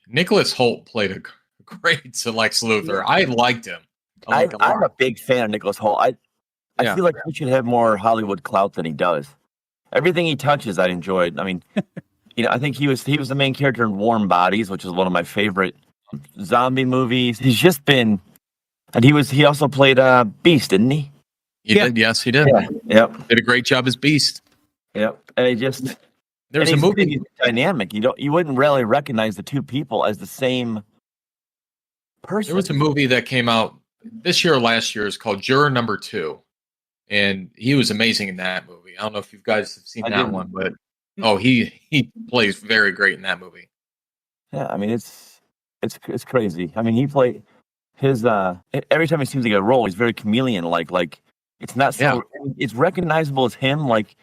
Nicholas Hoult played a great Lex Luthor. I liked him. I'm a big fan of Nicholas Hoult. I feel like he should have more Hollywood clout than he does. Everything he touches, I enjoyed. I mean, I think he was the main character in Warm Bodies, which is one of my favorite zombie movies. He's just been, and he also played Beast, didn't he? He did. Yes, he did. Yeah. Yep. Did a great job as Beast. Yep. And there's a movie dynamic. You wouldn't really recognize the two people as the same person. There was a movie that came out this year or last year. It's called Juror Number Two, and he was amazing in that movie. I don't know if you guys have seen that one, but he plays very great in that movie. Yeah, I mean it's crazy. I mean he played his every time he seems to get a role, he's very chameleon like it's not so it's recognizable as him, like,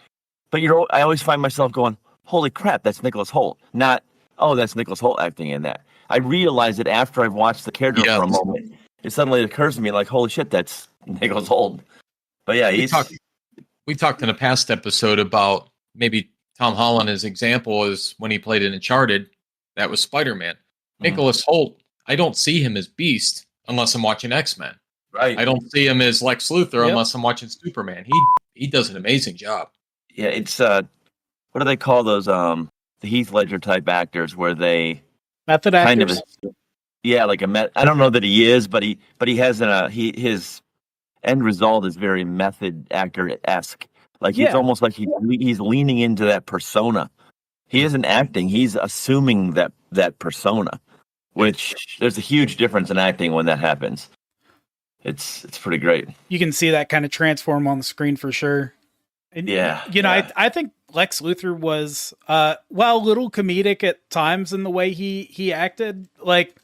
but I always find myself going, holy crap, that's Nicholas Hoult. Not, oh, that's Nicholas Hoult acting in that. I realize it after I've watched the character for a moment. It suddenly occurs to me like, holy shit, that's Nicholas Hoult. But yeah, we talked in a past episode about maybe Tom Holland as example is when he played in Uncharted, that was Spider-Man. Nicholas Hoult, I don't see him as Beast unless I'm watching X-Men. Right. I don't see him as Lex Luthor unless I'm watching Superman. He does an amazing job. Yeah, it's what do they call those the Heath Ledger type actors where they method actors? Like I don't know that he is, but he has his end result is very method actor-esque. Like he's almost like he's leaning into that persona. He isn't acting; he's assuming that persona. Which there's a huge difference in acting when that happens. It's pretty great. You can see that kind of transform on the screen for sure. And, I think Lex Luthor was while a little comedic at times in the way he acted, like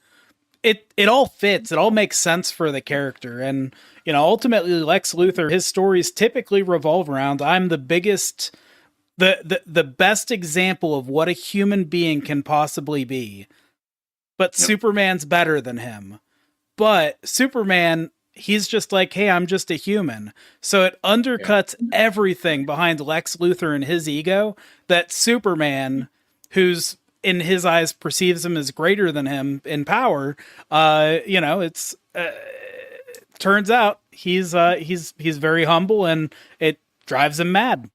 it all fits. It all makes sense for the character. And ultimately Lex Luthor, his stories typically revolve around I'm the biggest the best example of what a human being can possibly be. But Superman's better than him. But Superman, he's just like, hey, I'm just a human. So it undercuts everything behind Lex Luthor and his ego that Superman, who's in his eyes perceives him as greater than him in power, it's turns out he's very humble and it drives him mad.